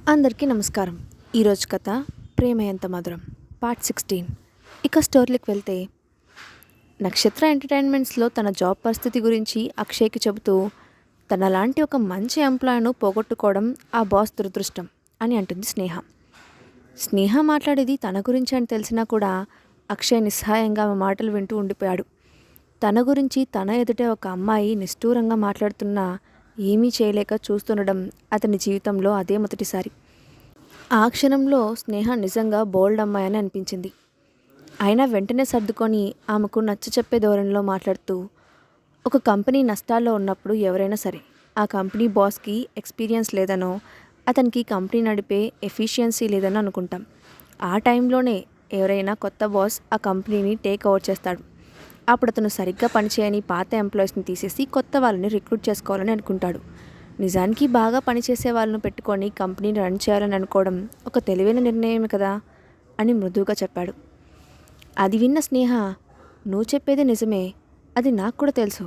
అందరికీ నమస్కారం. ఈరోజు కథ ప్రేమ ఎంత మధురం పార్ట్ 16. ఇక స్టోరీకి వెళ్తే, నక్షత్ర ఎంటర్టైన్మెంట్స్లో తన జాబ్ పరిస్థితి గురించి అక్షయ్కి చెబుతూ, తనలాంటి ఒక మంచి ఎంప్లాయ్ను పోగొట్టుకోవడం ఆ బాస్ దురదృష్టం అని అంటుంది స్నేహ. స్నేహ మాట్లాడేది తన గురించి అని తెలిసినా కూడా అక్షయ్ నిస్సహాయంగా ఆమె మాటలు వింటూ ఉండిపోయాడు. తన గురించి తన ఎదుటే ఒక అమ్మాయి నిష్ఠూరంగా మాట్లాడుతున్నా ఏమీ చేయలేక చూస్తుండడం అతని జీవితంలో అదే మొదటిసారి. ఆ క్షణంలో స్నేహ నిజంగా బోల్డ్ అమ్మాయి అని అనిపించింది. అయినా వెంటనే సర్దుకొని ఆమెకు నచ్చచెప్పే ధోరణిలో మాట్లాడుతూ, ఒక కంపెనీ నష్టాల్లో ఉన్నప్పుడు ఎవరైనా సరే ఆ కంపెనీ బాస్కి ఎక్స్పీరియన్స్ లేదనో, అతనికి కంపెనీ నడిపే ఎఫిషియన్సీ లేదనో అనుకుంటాం. ఆ టైంలోనే ఎవరైనా కొత్త బాస్ ఆ కంపెనీని టేక్ ఓవర్ చేస్తాడు. అప్పుడు అతను సరిగ్గా పనిచేయని పాత ఎంప్లాయీస్ని తీసేసి కొత్త వాళ్ళని రిక్రూట్ చేసుకోవాలని అనుకుంటాడు. నిజానికి బాగా పనిచేసే వాళ్ళను పెట్టుకొని కంపెనీని రన్ చేయాలని అనుకోవడం ఒక తెలివైన నిర్ణయమే కదా అని మృదువుగా చెప్పాడు. అది విన్న స్నేహ, నువ్వు చెప్పేది నిజమే, అది నాకు కూడా తెలుసు.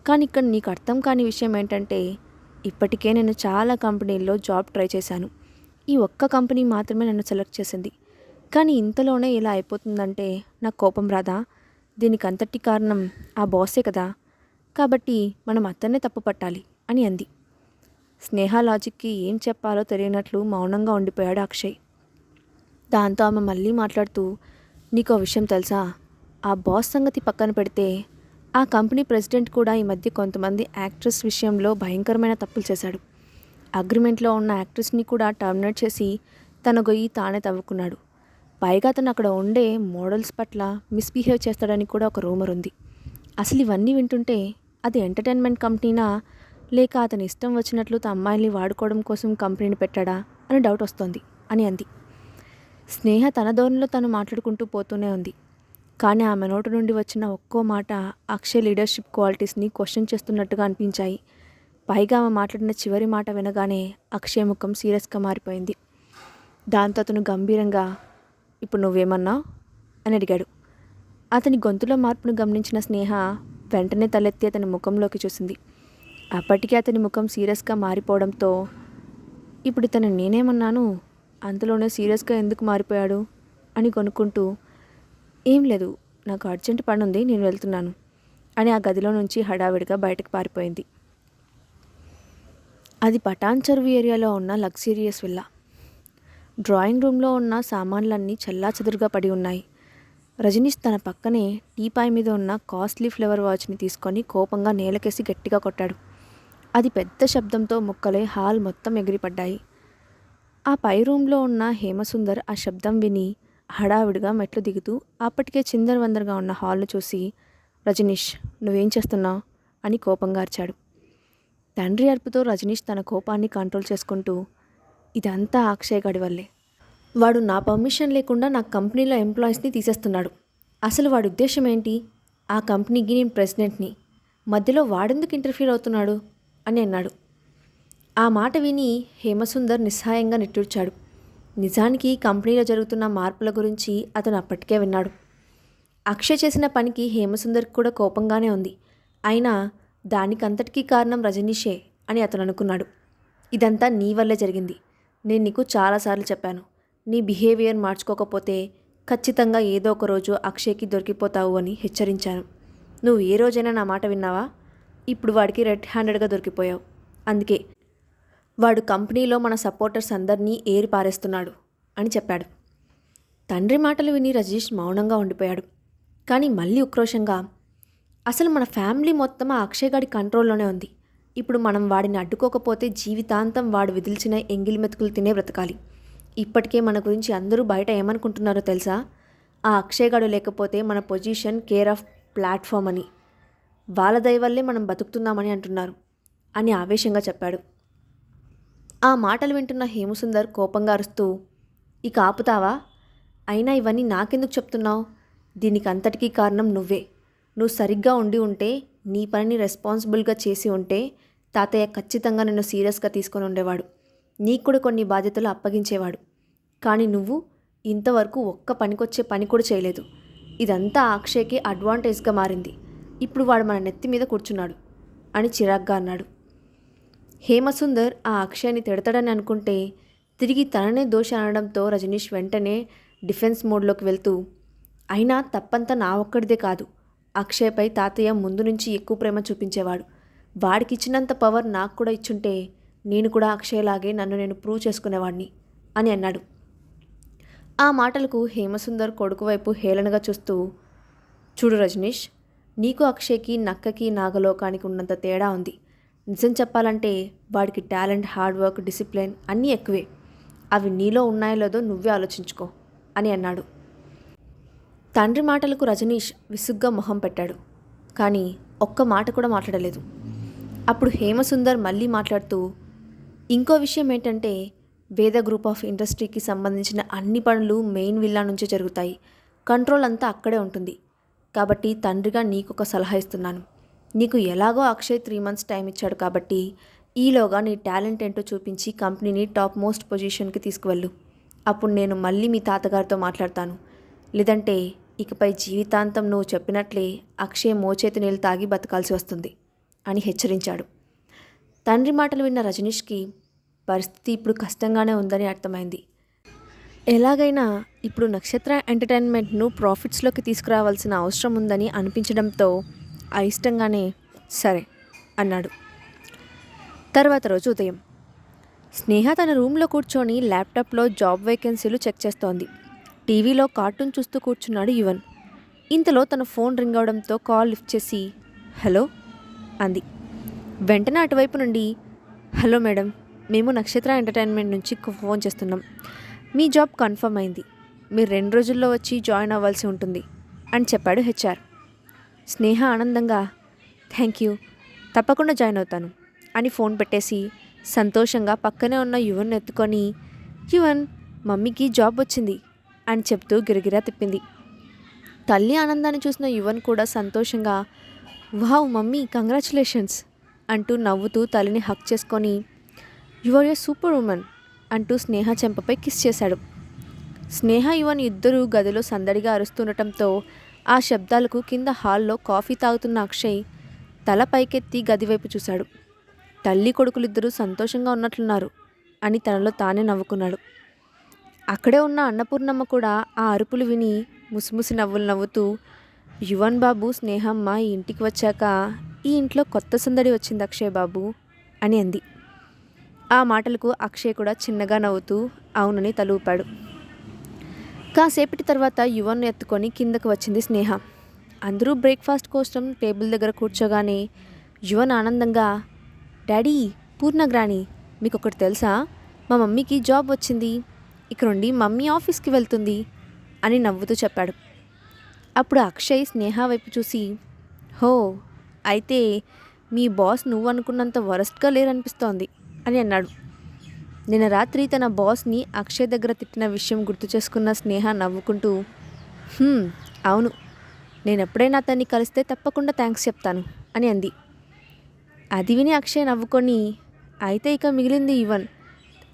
కానీ ఇక్కడ నీకు అర్థం కాని విషయం ఏంటంటే, ఇప్పటికే నేను చాలా కంపెనీల్లో జాబ్ ట్రై చేశాను. ఈ ఒక్క కంపెనీ మాత్రమే నన్ను సెలెక్ట్ చేసింది. కానీ ఇంతలోనే ఇలా అయిపోతుందంటే నాకు కోపం రాదా? దీనికి అంతటి కారణం ఆ బాసే కదా. కాబట్టి మనం అతన్నే తప్పు పట్టాలి అని అంది. స్నేహ లాజిక్కి ఏం చెప్పాలో తెలియనట్లు మౌనంగా ఉండిపోయాడు అక్షయ్. దాంతో ఆమె మళ్ళీ మాట్లాడుతూ, నీకో విషయం తెలుసా? ఆ బాస్ సంగతి పక్కన పెడితే ఆ కంపెనీ ప్రెసిడెంట్ కూడా ఈ మధ్య కొంతమంది యాక్ట్రెస్ విషయంలో భయంకరమైన తప్పులు చేశాడు. అగ్రిమెంట్లో ఉన్న యాక్ట్రెస్ని కూడా టర్మినేట్ చేసి తన గొయ్యి తానే తవ్వుకున్నాడు. పైగా అతను అక్కడ ఉండే మోడల్స్ పట్ల మిస్బిహేవ్ చేస్తాడని కూడా ఒక రూమర్ ఉంది. అసలు ఇవన్నీ వింటుంటే అది ఎంటర్టైన్మెంట్ కంపెనీనా, లేక అతని ఇష్టం వచ్చినట్లు తన అమ్మాయిల్ని వాడుకోవడం కోసం కంపెనీని పెట్టాడా అని డౌట్ వస్తుంది అని అంది. స్నేహ తన ధోరణిలో తను మాట్లాడుకుంటూ పోతూనే ఉంది. కానీ ఆమె నోటి నుండి వచ్చిన ఒక్కో మాట అక్షయ్ లీడర్షిప్ క్వాలిటీస్ని క్వశ్చన్ చేస్తున్నట్టుగా అనిపించాయి. పైగా ఆమె మాట్లాడిన చివరి మాట వినగానే అక్షయ్ ముఖం సీరియస్గా మారిపోయింది. దాంతో అతను గంభీరంగా, ఇప్పుడు నువ్వేమన్నావు అని అడిగాడు. అతని గొంతులో మార్పును గమనించిన స్నేహ వెంటనే తలెత్తి అతని ముఖంలోకి చూసింది. అప్పటికే అతని ముఖం సీరియస్గా మారిపోవడంతో, ఇప్పుడు ఇతను నేనేమన్నాను, అంతలోనే సీరియస్గా ఎందుకు మారిపోయాడు అని కొనుక్కుంటూ, ఏం లేదు, నాకు అర్జెంట్ పని ఉంది, నేను వెళ్తున్నాను అని ఆ గదిలో నుంచి హడావిడిగా బయటకు పారిపోయింది. అది పటాన్ చెరువు ఏరియాలో ఉన్న లగ్జూరియస్ విల్లా. డ్రాయింగ్ రూమ్లో ఉన్న సామాన్లన్నీ చెల్లాచెదురుగా పడి ఉన్నాయి. రజనీష్ తన పక్కనే టీపాయ్ మీద ఉన్న కాస్ట్లీ ఫ్లవర్ వాచ్ని తీసుకొని కోపంగా నేలకేసి గట్టిగా కొట్టాడు. అది పెద్ద శబ్దంతో ముక్కలై హాల్ మొత్తం ఎగిరిపడ్డాయి. ఆ పై రూమ్లో ఉన్న హేమసుందర్ ఆ శబ్దం విని హడావిడిగా మెట్లు దిగుతూ అప్పటికే చిందరవందరగా ఉన్న హాల్ను చూసి, రజనీష్, నువ్వేం చేస్తున్నావు అని కోపంగా అరిచాడు. తండ్రి అరుపుతో రజనీష్ తన కోపాన్ని కంట్రోల్ చేసుకుంటూ, ఇదంతా అక్షయ్ గడి వల్లే. వాడు నా పర్మిషన్ లేకుండా నా కంపెనీలో ఎంప్లాయీస్ని తీసేస్తున్నాడు. అసలు వాడి ఉద్దేశం ఏంటి? ఆ కంపెనీకి నేను ప్రెసిడెంట్ని, మధ్యలో వాడెందుకు ఇంటర్ఫీర్ అవుతున్నాడు అని అన్నాడు. ఆ మాట విని హేమసుందర్ నిస్సహాయంగా నిట్టూర్చాడు. నిజానికి కంపెనీలో జరుగుతున్న మార్పుల గురించి అతను అప్పటికే విన్నాడు. అక్షయ్ చేసిన పనికి హేమసుందర్కి కూడా కోపంగానే ఉంది. అయినా దానికంతటికీ కారణం రజనీషే అని అతను అనుకున్నాడు. ఇదంతా నీ వల్లే జరిగింది. నేను నీకు చాలాసార్లు చెప్పాను, నీ బిహేవియర్ మార్చుకోకపోతే ఖచ్చితంగా ఏదో ఒక రోజు అక్షయ్కి దొరికిపోతావు అని హెచ్చరించాను. నువ్వు ఏ రోజైనా నా మాట విన్నావా? ఇప్పుడు వాడికి రెడ్ హ్యాండెడ్గా దొరికిపోయావు. అందుకే వాడు కంపెనీలో మన సపోర్టర్స్ అందరినీ ఏరి పారేస్తున్నాడు అని చెప్పాడు. తండ్రి మాటలు విని రజనీష్ మౌనంగా ఉండిపోయాడు. కానీ మళ్ళీ ఉక్రోషంగా, అసలు మన ఫ్యామిలీ మొత్తం ఆ అక్షయ్ గాడి కంట్రోల్లోనే ఉంది. ఇప్పుడు మనం వాడిని అడ్డుకోకపోతే జీవితాంతం వాడు విదిల్చిన ఎంగిలి మెతుకులు తినే బ్రతకాలి. ఇప్పటికే మన గురించి అందరూ బయట ఏమనుకుంటున్నారో తెలుసా? ఆ అక్షయ్ గాడు లేకపోతే మన పొజిషన్ కేర్ ఆఫ్ ప్లాట్ఫామ్ అని, వాళ్ళ దయ వల్లే మనం బతుకుతున్నామని అంటున్నారు అని ఆవేశంగా చెప్పాడు. ఆ మాటలు వింటున్న హేమసుందర్ కోపంగా అరుస్తూ, ఇక ఆపుతావా? అయినా ఇవన్నీ నాకెందుకు చెప్తున్నావు? దీనికి అంతటికీ కారణం నువ్వే. నువ్వు సరిగ్గా ఉండి ఉంటే, నీ పనిని రెస్పాన్సిబుల్గా చేసి ఉంటే తాతయ్య ఖచ్చితంగా నిన్ను సీరియస్గా తీసుకొని ఉండేవాడు. నీకు కూడా కొన్ని బాధ్యతలు అప్పగించేవాడు. కానీ నువ్వు ఇంతవరకు ఒక్క పనికొచ్చే పని కూడా చేయలేదు. ఇదంతా అక్షయ్కి అడ్వాంటేజ్గా మారింది. ఇప్పుడు వాడు మన నెత్తి మీద కూర్చున్నాడు అని చిరాగ్గా అన్నాడు. హేమసుందర్ ఆ అక్షయ్ని తిడతాడని అనుకుంటే తిరిగి తననే దోషి అనడంతో రజనీష్ వెంటనే డిఫెన్స్ మోడ్లోకి వెళ్తూ, అయినా తప్పంతా నా ఒక్కడిదే కాదు. అక్షయ్పై తాతయ్య ముందు నుంచి ఎక్కువ ప్రేమ చూపించేవాడు. వాడికి ఇచ్చినంత పవర్ నాకు కూడా ఇచ్చుంటే నేను కూడా అక్షయ్లాగే నన్ను నేను ప్రూవ్ చేసుకునేవాడిని అని అన్నాడు. ఆ మాటలకు హేమసుందర్ కొడుకు వైపు హేళనగా చూస్తూ, చూడు రజనీష్, నీకు అక్షయ్కి నక్కకి నాగలోకానికి ఉన్నంత తేడా ఉంది. నిజం చెప్పాలంటే వాడికి టాలెంట్, హార్డ్ వర్క్, డిసిప్లిన్ అన్నీ ఎక్కువే. అవి నీలో ఉన్నాయో లేదో నువ్వే ఆలోచించుకో అని అన్నాడు. తండ్రి మాటలకు రజనీష్ విసుగ్గా మొహం పెట్టాడు. కానీ ఒక్క మాట కూడా మాట్లాడలేదు. అప్పుడు హేమసుందర్ మళ్ళీ మాట్లాడుతూ, ఇంకో విషయం ఏంటంటే వేద గ్రూప్ ఆఫ్ ఇండస్ట్రీకి సంబంధించిన అన్ని పనులు మెయిన్ విల్లా నుంచే జరుగుతాయి. కంట్రోల్ అంతా అక్కడే ఉంటుంది. కాబట్టి తండ్రిగా నీకొక సలహా ఇస్తున్నాను. నీకు ఎలాగో అక్షయ్ 3 months టైం ఇచ్చాడు కాబట్టి ఈలోగా నీ టాలెంట్ ఏంటో చూపించి కంపెనీని టాప్ మోస్ట్ పొజిషన్కి తీసుకువెళ్ళు. అప్పుడు నేను మళ్ళీ మీ తాతగారితో మాట్లాడతాను. లేదంటే ఇకపై జీవితాంతం నువ్వు చెప్పినట్లే అక్షయ్ మోచేతి నీళ్ళు తాగి బతకాల్సి వస్తుంది అని హెచ్చరించాడు. తండ్రి మాటలు విన్న రజనీష్కి పరిస్థితి ఇప్పుడు కష్టంగానే ఉందని అర్థమైంది. ఎలాగైనా ఇప్పుడు నక్షత్ర ఎంటర్టైన్మెంట్ను ప్రాఫిట్స్లోకి తీసుకురావాల్సిన అవసరం ఉందని అనిపించడంతో అయిష్టంగానే సరే అన్నాడు. తర్వాత రోజు ఉదయం స్నేహ తన రూమ్లో కూర్చొని ల్యాప్టాప్లో జాబ్ వేకెన్సీలు చెక్ చేస్తోంది. టీవీలో కార్టూన్ చూస్తూ కూర్చున్నాడు యువన్. ఇంతలో తన ఫోన్ రింగ్ అవడంతో కాల్ లిఫ్ట్ చేసి హలో అంది. వెంటనే అటువైపు నుండి, హలో మేడం, మేము నక్షత్ర ఎంటర్టైన్మెంట్ నుంచి ఫోన్ చేస్తున్నాం. మీ జాబ్ కన్ఫర్మ్ అయింది. మీరు 2 రోజుల్లో వచ్చి జాయిన్ అవ్వాల్సి ఉంటుంది అని చెప్పాడు హెచ్ఆర్. స్నేహ ఆనందంగా థ్యాంక్ యూ, తప్పకుండా జాయిన్ అవుతాను అని ఫోన్ పెట్టేసి సంతోషంగా పక్కనే ఉన్న యువన్ ఎత్తుకొని, యువన్, మమ్మీకి జాబ్ వచ్చింది అని చెప్తూ గిరగిరా తిప్పింది. తల్లి ఆనందాన్ని చూసిన యువన్ కూడా సంతోషంగా వావ్ మమ్మీ, కంగ్రాచులేషన్స్ అంటూ నవ్వుతూ తల్లిని హక్ చేసుకొని, you are a super woman అంటూ స్నేహ చెంపపై కిస్ చేశాడు. స్నేహ యువన్ ఇద్దరూ గదిలో సందడిగా అరుస్తుండటంతో ఆ శబ్దాలకు కింద హాల్లో కాఫీ తాగుతున్న అక్షయ్ తల పైకెత్తి గదివైపు చూశాడు. తల్లి కొడుకులిద్దరూ సంతోషంగా ఉన్నట్లున్నారు అని తనలో తానే నవ్వుకున్నాడు. అక్కడే ఉన్న అన్నపూర్ణమ్మ కూడా ఆ అరుపులు విని ముసిముసి నవ్వులు నవ్వుతూ, యువన్ బాబు, స్నేహమ్మ ఈ ఇంటికి వచ్చాక ఈ ఇంట్లో కొత్త సందడి వచ్చింది అక్షయ్ బాబు అని అంది. ఆ మాటలకు అక్షయ్ కూడా చిన్నగా నవ్వుతూ అవునని తల ఊపాడు. కాసేపటి తర్వాత యువన్ను ఎత్తుకొని కిందకు వచ్చింది స్నేహ. అందరూ బ్రేక్ఫాస్ట్ కోసం టేబుల్ దగ్గర కూర్చోగానే యువన్ ఆనందంగా, డాడీ, పూర్ణగ్రాని, మీకు ఒకటి తెలుసా, మా మమ్మీకి జాబ్ వచ్చింది. ఇక్కడ నుండి మమ్మీ ఆఫీస్కి వెళ్తుంది అని నవ్వుతూ చెప్పాడు. అప్పుడు అక్షయ్ స్నేహ వైపు చూసి, హో, అయితే మీ బాస్ నువ్వు అనుకున్నంత వరస్ట్గా లేరనిపిస్తోంది అని అన్నాడు. నిన్న రాత్రి తన బాస్ని అక్షయ్ దగ్గర తిట్టిన విషయం గుర్తు చేసుకున్న స్నేహ నవ్వుకుంటూ, అవును, నేను ఎప్పుడైనా అతన్ని కలిస్తే తప్పకుండా థ్యాంక్స్ చెప్తాను అని అంది. అది విని అక్షయ్ నవ్వుకొని, అయితే ఇక మిగిలింది యువన్,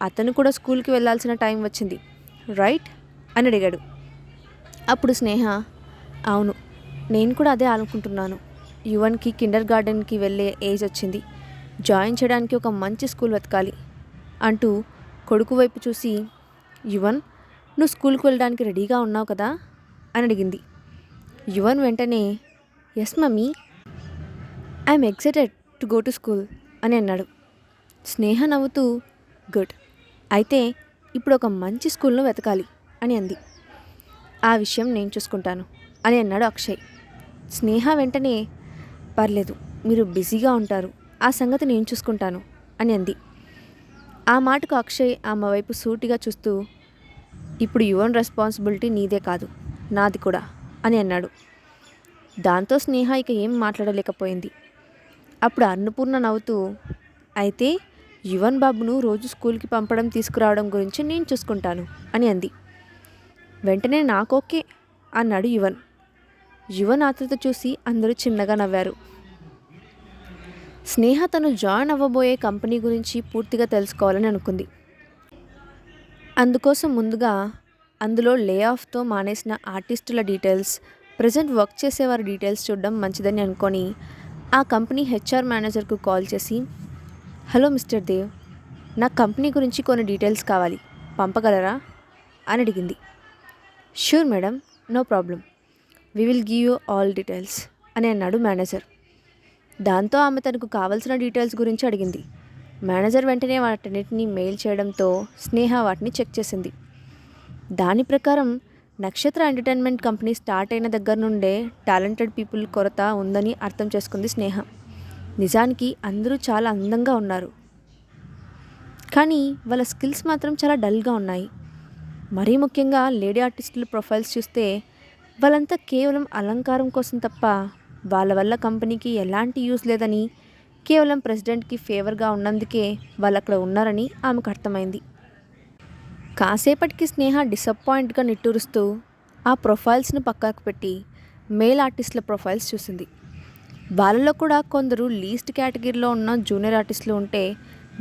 అతను కూడా స్కూల్కి వెళ్ళాల్సిన టైం వచ్చింది రైట్ అని అడిగాడు. అప్పుడు స్నేహ, అవును, నేను కూడా అదే అనుకుంటున్నాను. యువన్కి కిండర్ గార్డెన్కి వెళ్ళే ఏజ్ వచ్చింది. జాయిన్ చేయడానికి ఒక మంచి స్కూల్ వెతకాలి అంటూ కొడుకు వైపు చూసి, యువన్, నువ్వు స్కూల్కి వెళ్ళడానికి రెడీగా ఉన్నావు కదా అని అడిగింది. యువన్ వెంటనే yes mummy, I'm excited to go to school అని అన్నాడు. స్నేహ నవ్వుతూ, గుడ్, అయితే ఇప్పుడు ఒక మంచి స్కూల్ను వెతకాలి అని అంది. ఆ విషయం నేను చూసుకుంటాను అని అన్నాడు అక్షయ్. స్నేహ వెంటనే పర్లేదు, మీరు బిజీగా ఉంటారు, ఆ సంగతి నేను చూసుకుంటాను అని అంది. ఆ మాటకు అక్షయ్ ఆమె వైపు సూటిగా చూస్తూ, ఇప్పుడు యువన్ రెస్పాన్సిబిలిటీ నీదే కాదు, నాది కూడా అని అన్నాడు. దాంతో స్నేహ ఇక ఏం మాట్లాడలేకపోయింది. అప్పుడు అన్నపూర్ణ నవ్వుతూ, అయితే యువన్ బాబును రోజు స్కూల్కి పంపడం తీసుకురావడం గురించి నేను చూసుకుంటాను అని అంది. వెంటనే నాకోకే అన్నాడు యువన్. యువన్ ఆతృత చూసి అందరూ చిన్నగా నవ్వారు. స్నేహ తను జాయిన్ అవ్వబోయే కంపెనీ గురించి పూర్తిగా తెలుసుకోవాలని అనుకుంది. అందుకోసం ముందుగా అందులో లే ఆఫ్తో మానేసిన ఆర్టిస్టుల డీటెయిల్స్, ప్రజెంట్ వర్క్ చేసేవారి డీటెయిల్స్ చూడడం మంచిదని అనుకొని ఆ కంపెనీ హెచ్ఆర్ మేనేజర్కు కాల్ చేసి, హలో మిస్టర్ దేవ్, నా కంపెనీ గురించి కొన్ని డీటెయిల్స్ కావాలి పంపగలరా అని అడిగింది. Sure madam, no problem, we will give you all details అని అన్నాడు మేనేజర్. దాంతో ఆమె తనకు కావాల్సిన డీటెయిల్స్ గురించి అడిగింది. మేనేజర్ వెంటనే వాటన్నిటిని మెయిల్ చేయడంతో స్నేహ వాటిని చెక్ చేసింది. దాని ప్రకారం నక్షత్ర ఎంటర్టైన్మెంట్ కంపెనీ స్టార్ట్ అయిన దగ్గర నుండే టాలెంటెడ్ పీపుల్ కొరత ఉందని అర్థం చేసుకుంది స్నేహ. నిజానికి అందరూ చాలా అందంగా ఉన్నారు, కానీ వాళ్ళ స్కిల్స్ మాత్రం చాలా డల్గా ఉన్నాయి. మరీ ముఖ్యంగా లేడీ ఆర్టిస్టుల ప్రొఫైల్స్ చూస్తే వాళ్ళంతా కేవలం అలంకారం కోసం తప్ప వాళ్ళ వల్ల కంపెనీకి ఎలాంటి యూస్ లేదని, కేవలం ప్రెసిడెంట్కి ఫేవర్గా ఉన్నందుకే వాళ్ళు అక్కడ ఉన్నారని ఆమెకు అర్థమైంది. కాసేపటికి స్నేహ డిసప్పాయింట్గా నిట్టూరుస్తూ ఆ ప్రొఫైల్స్ను పక్కకు పెట్టి మేల్ ఆర్టిస్టుల ప్రొఫైల్స్ చూసింది. వాళ్ళలో కూడా కొందరు లీస్ట్ కేటగిరీలో ఉన్న జూనియర్ ఆర్టిస్టులు ఉంటే,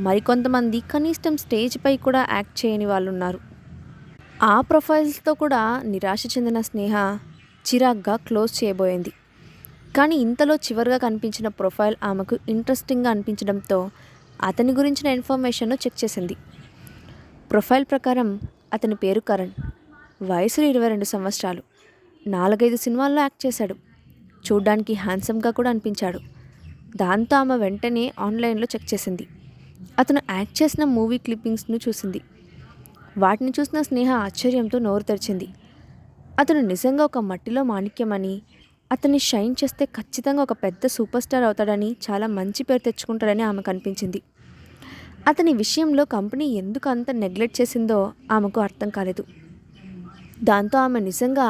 మరికొంతమంది కనీసం స్టేజ్పై కూడా యాక్ట్ చేయని వాళ్ళు ఉన్నారు. ఆ ప్రొఫైల్స్తో కూడా నిరాశ చెందిన స్నేహ చిరాగ్గా క్లోజ్ చేయబోయింది. కానీ ఇంతలో చివరిగా కనిపించిన ప్రొఫైల్ ఆమెకు ఇంట్రెస్టింగ్గా అనిపించడంతో అతని గురించిన ఇన్ఫర్మేషన్ను చెక్ చేసింది. ప్రొఫైల్ ప్రకారం అతని పేరు కరణ్, వయసు 22 సంవత్సరాలు, 4-5 సినిమాల్లో యాక్ట్ చేశాడు, చూడ్డానికి హ్యాండ్సమ్గా కూడా అనిపించాడు. దాంతో ఆమె వెంటనే ఆన్లైన్లో చెక్ చేసింది. అతను యాక్ట్ చేసిన మూవీ క్లిప్పింగ్స్ను చూసింది. వాటిని చూసిన స్నేహ ఆశ్చర్యంతో నోరు తెరిచింది. అతను నిజంగా ఒక మట్టిలో మాణిక్యమని, అతన్ని షైన్ చేస్తే ఖచ్చితంగా ఒక పెద్ద సూపర్ స్టార్ అవుతాడని, చాలా మంచి పేరు తెచ్చుకుంటాడని ఆమెకు అనిపించింది. అతని విషయంలో కంపెనీ ఎందుకు అంత నెగ్లెక్ట్ చేసిందో ఆమెకు అర్థం కాలేదు. దాంతో ఆమె నిజంగా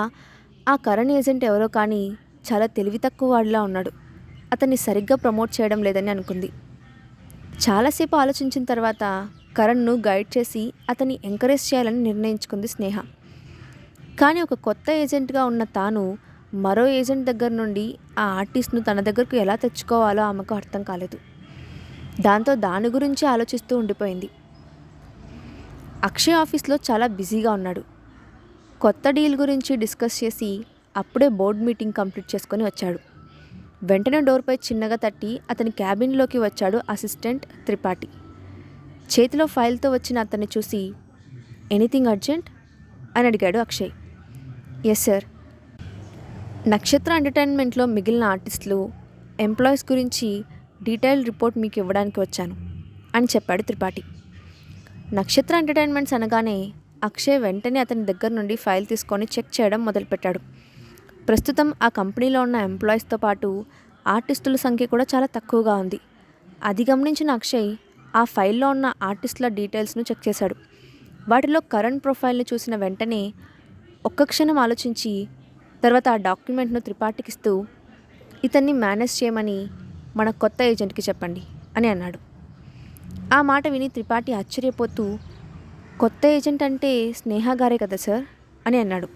ఆ కరణ్ ఏజెంట్ ఎవరో కానీ చాలా తెలివి తక్కువ వాడిలా ఉన్నాడు, అతన్ని సరిగ్గా ప్రమోట్ చేయడం లేదని అనుకుంది. చాలాసేపు ఆలోచించిన తర్వాత కరణ్ను గైడ్ చేసి అతన్ని ఎంకరేజ్ చేయాలని నిర్ణయించుకుంది స్నేహ. కానీ ఒక కొత్త ఏజెంట్గా ఉన్న తాను మరో ఏజెంట్ దగ్గర నుండి ఆ ఆర్టిస్ట్ను తన దగ్గరకు ఎలా తెచ్చుకోవాలో ఆమెకు అర్థం కాలేదు. దాంతో దాని గురించి ఆలోచిస్తూ ఉండిపోయింది. అక్షయ్ ఆఫీస్లో చాలా బిజీగా ఉన్నాడు. కొత్త డీల్ గురించి డిస్కస్ చేసి అప్పుడే బోర్డ్ మీటింగ్ కంప్లీట్ చేసుకొని వచ్చాడు. వెంటనే డోర్పై చిన్నగా తట్టి అతని క్యాబిన్లోకి వచ్చాడు అసిస్టెంట్ త్రిపాఠి. చేతిలో ఫైల్తో వచ్చిన అతన్ని చూసి, ఎనీథింగ్ అర్జెంట్ అని అడిగాడు అక్షయ్. ఎస్ సార్, నక్షత్ర ఎంటర్టైన్మెంట్లో మిగిలిన ఆర్టిస్టులు, ఎంప్లాయీస్ గురించి డీటెయిల్డ్ రిపోర్ట్ మీకు ఇవ్వడానికి వచ్చాను అని చెప్పాడు త్రిపాఠి. నక్షత్ర ఎంటర్టైన్మెంట్స్ అనగానే అక్షయ్ వెంటనే అతని దగ్గర నుండి ఫైల్ తీసుకొని చెక్ చేయడం మొదలుపెట్టాడు. ప్రస్తుతం ఆ కంపెనీలో ఉన్న ఎంప్లాయీస్తో పాటు ఆర్టిస్టుల సంఖ్య కూడా చాలా తక్కువగా ఉంది. అది గమనించిన అక్షయ్ ఆ ఫైల్లో ఉన్న ఆర్టిస్టుల డీటెయిల్స్ను చెక్ చేశాడు. వాటిలో కరణ్ ప్రొఫైల్ని చూసిన వెంటనే ఒక్క క్షణం ఆలోచించి తర్వాత ఆ డాక్యుమెంట్ను త్రిపాఠికి ఇస్తూ, ఇతన్ని మేనేజ్ చేయమని మన కొత్త ఏజెంట్కి చెప్పండి అని అన్నాడు. ఆ మాట విని త్రిపాఠి ఆశ్చర్యపోతూ, కొత్త ఏజెంట్ అంటే స్నేహ గారే కదా సార్ అని అన్నాడు.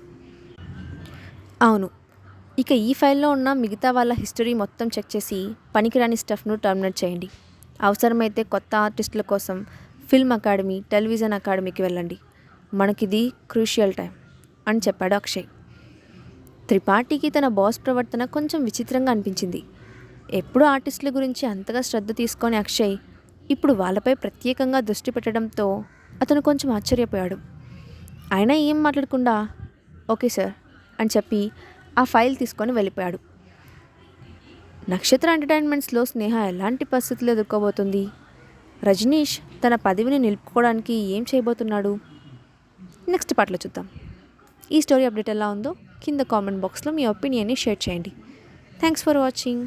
అవును, ఇక ఈ ఫైల్లో ఉన్న మిగతా వాళ్ళ హిస్టరీ మొత్తం చెక్ చేసి పనికిరాని స్టఫ్ను టర్మినేట్ చేయండి. అవసరమైతే కొత్త ఆర్టిస్టుల కోసం ఫిల్మ్ అకాడమీ, టెలివిజన్ అకాడమీకి వెళ్ళండి. మనకిది క్రూషియల్ టైం అని చెప్పాడు అక్షయ్. త్రిపాఠికి తన బాస్ ప్రవర్తన కొంచెం విచిత్రంగా అనిపించింది. ఎప్పుడూ ఆర్టిస్టుల గురించి అంతగా శ్రద్ధ తీసుకొని అక్షయ్ ఇప్పుడు వాళ్ళపై ప్రత్యేకంగా దృష్టి పెట్టడంతో అతను కొంచెం ఆశ్చర్యపోయాడు. అయినా ఏం మాట్లాడకుండా ఓకే సార్ అని చెప్పి ఆ ఫైల్ తీసుకొని వెళ్ళిపోయాడు. నక్షత్ర ఎంటర్టైన్మెంట్స్లో స్నేహ ఎలాంటి పరిస్థితులు ఎదుర్కోబోతుంది? రజనీష్ తన పదవిని నిలుపుకోవడానికి ఏం చేయబోతున్నాడు? నెక్స్ట్ పార్ట్లో చూద్దాం. ఈ స్టోరీ అప్డేట్ ఎలా ఉందో కింద కామెంట్ బాక్స్లో మీ ఒపీనియన్ని షేర్ చేయండి. Thanks for watching.